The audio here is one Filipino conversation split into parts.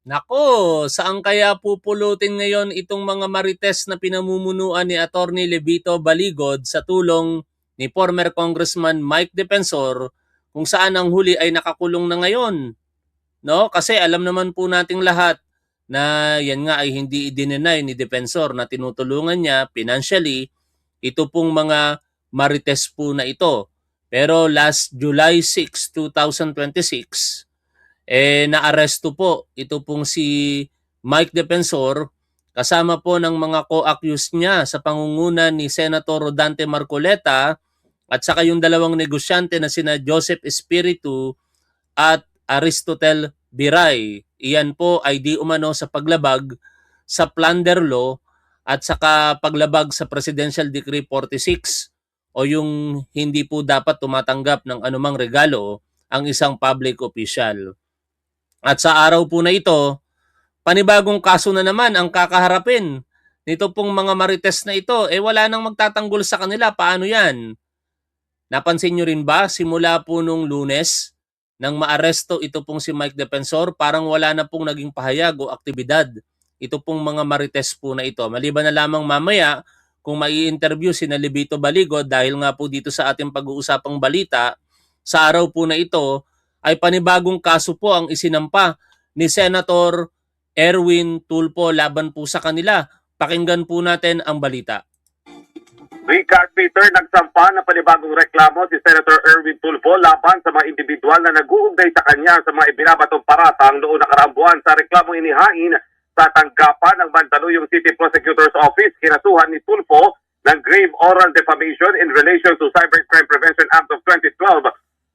Nako, saan kaya pupulutin ngayon itong mga marites na pinamumunuan ni Attorney Levito Baligod sa tulong ni former Congressman Mike Defensor kung saan ang huli ay nakakulong na ngayon? No? Kasi alam naman po nating lahat na yan nga ay hindi i-deny ni Defensor na tinutulungan niya financially ito pong mga marites po na ito. Pero last July 6, 2026, naaresto po ito pong si Mike Defensor kasama po ng mga co-accused niya sa pangunguna ni Senator Rodante Marcoleta at saka yung dalawang negosyante na sina Joseph Espiritu at Aristotle Biray. Iyan po ay di umano sa paglabag sa plunder law at saka paglabag sa Presidential Decree 46 o yung hindi po dapat tumatanggap ng anumang regalo ang isang public official. At sa araw po na ito, panibagong kaso na naman ang kakaharapin nito pong mga marites na ito. Wala nang magtatanggol sa kanila. Paano yan? Napansin nyo rin ba, simula po nung Lunes, nang maaresto ito pong si Mike Defensor, parang wala na pong naging pahayag o aktibidad ito pong mga marites po na ito. Maliban na lamang mamaya kung mai-interview si Levito Baligod dahil nga po dito sa ating pag-uusapang balita, sa araw po na ito ay panibagong kaso po ang isinampa ni Senator Erwin Tulfo laban po sa kanila. Pakinggan po natin ang balita. Richard Peter, nagsampa ng panibagong reklamo si Senator Erwin Tulfo laban sa mga individual na nag-uugnay sa kanya sa mga ibinabatong paratang noong nakaraang buwan sa reklamong inihain sa tanggapan ng Mandaluyong City Prosecutor's Office. Kinasuhan ni Tulfo ng grave oral defamation in relation to Cybercrime Prevention Act of 2012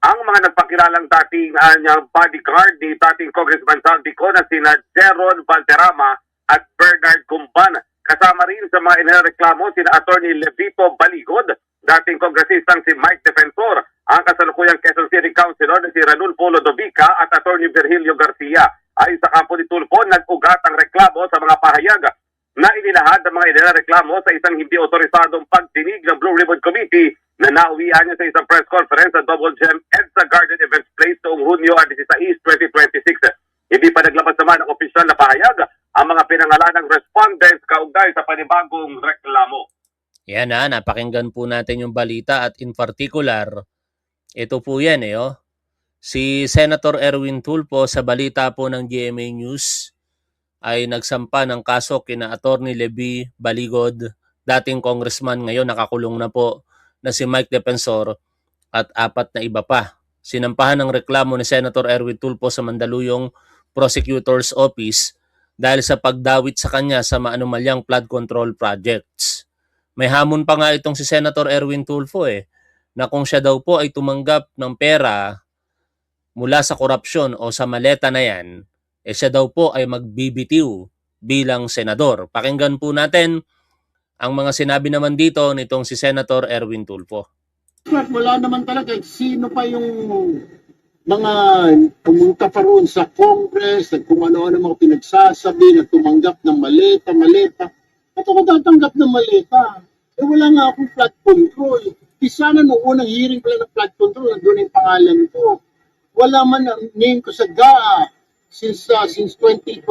ang mga nagpakilalang dating niyang bodyguard ni dating Congressman Saldico na sina Jeron Valderrama at Bernard Cumban. Kasama rin sa mga inireklamo sina Attorney Levito Baligod, dating kongresistang si Mike Defensor, ang kasalukuyang Quezon City Councilor na si Ranulfo Lodovica at Attorney Virgilio Garcia. Ayon sa kampo ni Tulfo, nag-ugat ang reklamo sa mga pahayag na inilahad ng mga inireklamo sa isang hindi otorisadong pagdinig ng Blue Ribbon Committee na nauwian niya sa isang press conference sa Double Gem EDSA Garden Events Place noong Hunyo 16, 2026. Hindi pa naglabas naman ang opisyal na pahayag ang mga pinangalanang respondents kaugnay sa panibagong reklamo. Yan napakinggan po natin yung balita at in particular, ito po yan Si Senator Erwin Tulfo sa balita po ng GMA News ay nagsampa ng kaso kina Attorney Levi Baligod, dating congressman, ngayon nakakulong na po, na si Mike Defensor at 4 na iba pa. Sinampahan ng reklamo ni Senator Erwin Tulfo sa Mandaluyong Prosecutor's Office dahil sa pagdawit sa kanya sa maanumalyang flood control projects. May hamon pa nga itong si Senator Erwin Tulfo na kung siya daw po ay tumanggap ng pera mula sa korupsyon o sa maleta na yan, siya daw po ay magbibitiw bilang senador. Pakinggan po natin ang mga sinabi naman dito nitong si Senator Erwin Tulfo. Wala naman talaga. Sino pa yung mga pumunta pa roon sa Congress, kung ano-ano mga pinagsasabi, na tumanggap ng maleta. Ba't ako tatanggap ng maleta? Wala nga akong flood control. Sana nung unang hearing pala ng flood control, nandun yung pangalan ko. Wala man ang name ko sa GAA since 2023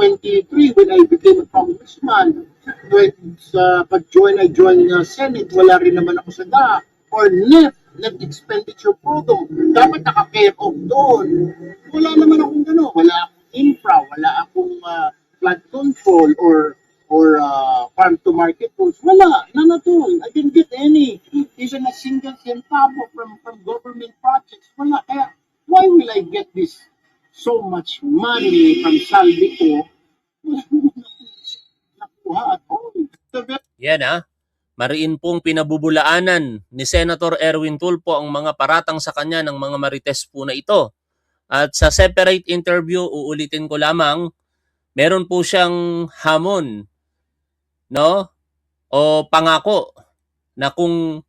when I became a congressman. When I joined Senate, wala rin naman ako sa GAA. Or NEP expenditure program. Dapat naka-care off doon. Wala naman akong gano'n. Wala akong infra, wala akong flood control or farm to market tools. Wala, none at all. I didn't get any, even a single centavo from government projects. Wala. Kaya, why will I get this so much money from Saldico? Nakuha at all. Yan Mariin pong pinabubulaanan ni Senator Erwin Tulfo ang mga paratang sa kanya ng mga marites po na ito. At sa separate interview, uulitin ko lamang, meron po siyang hamon, o pangako na kung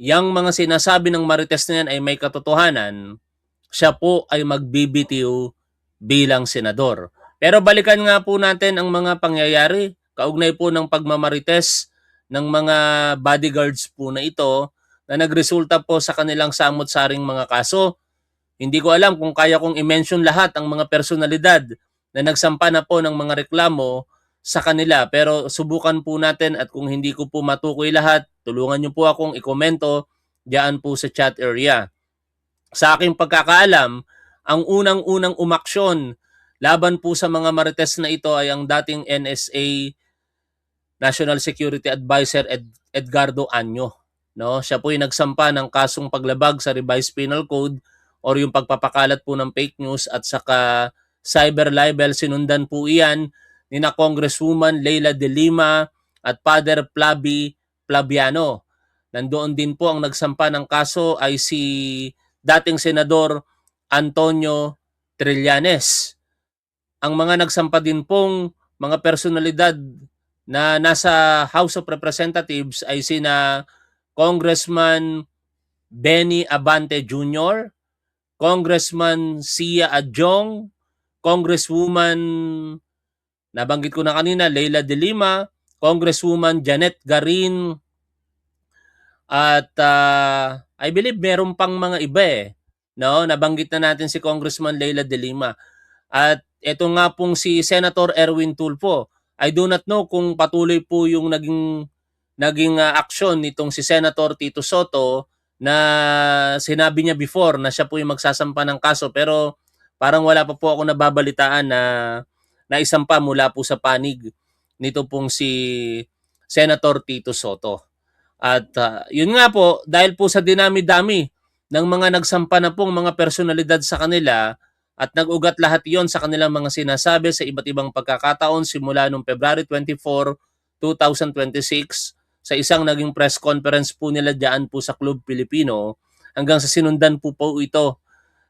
yang mga sinasabi ng marites na yan ay may katotohanan, siya po ay magbibitiw bilang senador. Pero balikan nga po natin ang mga pangyayari kaugnay po ng pagmamarites ng mga bodyguards po na ito na nagresulta po sa kanilang samot-saring mga kaso. Hindi ko alam kung kaya kong i-mention lahat ang mga personalidad na nagsampa na po ng mga reklamo sa kanila. Pero subukan po natin at kung hindi ko po matukoy lahat, tulungan niyo po akong ikomento diyan po sa chat area. Sa aking pagkakaalam, ang unang-unang umaksyon laban po sa mga marites na ito ay ang dating NSA National Security Advisor Edgardo Año. No? Siya po ay nagsampa ng kasong paglabag sa Revised Penal Code or yung pagpapakalat po ng fake news at saka cyber libel. Sinundan po iyan ni na Congresswoman Leila de Lima at Father Flaviano. Nandoon din po ang nagsampa ng kaso ay si dating Senador Antonio Trillanes. Ang mga nagsampa din pong mga personalidad na nasa House of Representatives ay sina Congressman Benny Abante Jr., Congressman Sia Adjong, Congresswoman, nabanggit ko na kanina, Leila de Lima, Congresswoman Janet Garin, at I believe meron pang mga iba No? Nabanggit na natin si Congressman Leila de Lima. At ito nga pong si Senator Erwin Tulfo. I do not know kung patuloy po yung naging aksyon nitong si Senator Tito Soto na sinabi niya before na siya po yung magsasampa ng kaso, pero parang wala pa po ako nababalitaan na isampa mula po sa panig nito pong si Senator Tito Soto. At yun nga po, dahil po sa dinami-dami ng mga nagsampa na pong mga personalidad sa kanila at nag-ugat lahat yon sa kanilang mga sinasabi sa iba't ibang pagkakataon simula noong February 24, 2026 sa isang naging press conference po nila diyan po sa Club Pilipino hanggang sa sinundan po ito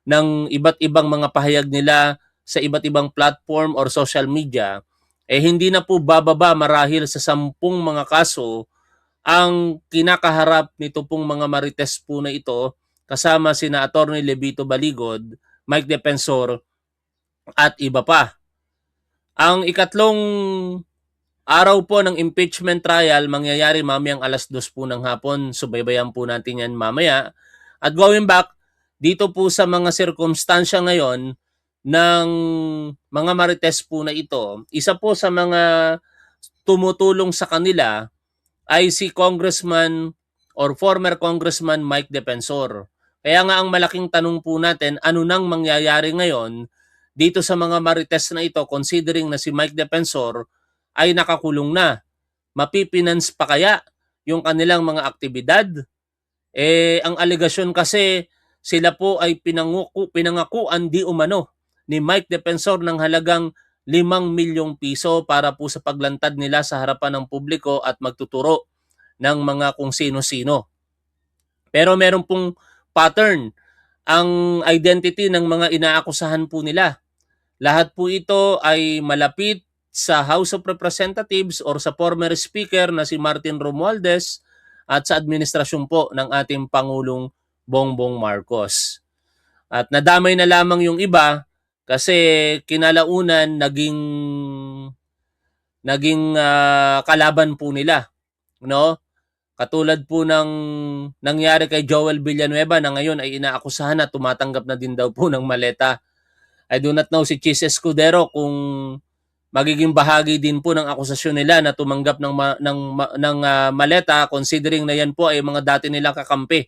ng iba't ibang mga pahayag nila sa iba't ibang platform or social media, hindi na po bababa marahil sa 10 mga kaso ang kinakaharap nito pong mga marites po na ito kasama sina Attorney Levito Baligod, Mike Defensor at iba pa. Ang ikatlong araw po ng impeachment trial mangyayari mamayang 2:00 po ng hapon. Subaybayan po natin yan mamaya. At going back, dito po sa mga sirkumstansya ngayon ng mga marites po na ito, isa po sa mga tumutulong sa kanila ay si Congressman or former Congressman Mike Defensor. Kaya nga ang malaking tanong po natin, ano nang mangyayari ngayon dito sa mga marites na ito considering na si Mike Defensor ay nakakulong na. Mapipinance pa kaya yung kanilang mga aktibidad? Ang alegasyon kasi sila po ay pinangakuan di umano ni Mike Defensor ng halagang 5 milyong piso para po sa paglantad nila sa harapan ng publiko at magtuturo ng mga kung sino-sino. Pero meron pong pattern ang identity ng mga inaakusahan po nila. Lahat po ito ay malapit sa House of Representatives or sa former speaker na si Martin Romualdez at sa administrasyon po ng ating Pangulong Bongbong Marcos. At nadamay na lamang yung iba kasi kinalaunan naging kalaban po nila, no? Katulad po ng nangyari kay Joel Villanueva na ngayon ay inaakusahan na tumatanggap na din daw po ng maleta. I do not know si Chis Escudero kung magiging bahagi din po ng akusasyon nila na tumanggap ng maleta considering na yan po ay mga dati nilang kakampi.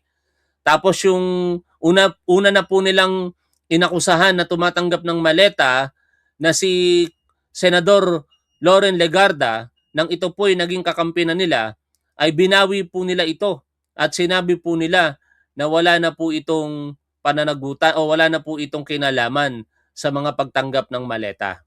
Tapos yung una na po nilang inakusahan na tumatanggap ng maleta na si Senador Loren Legarda, nang ito po ay naging kakampi na nila, ay binawi po nila ito at sinabi po nila na wala na po itong pananagutan o wala na po itong kinalaman sa mga pagtanggap ng maleta.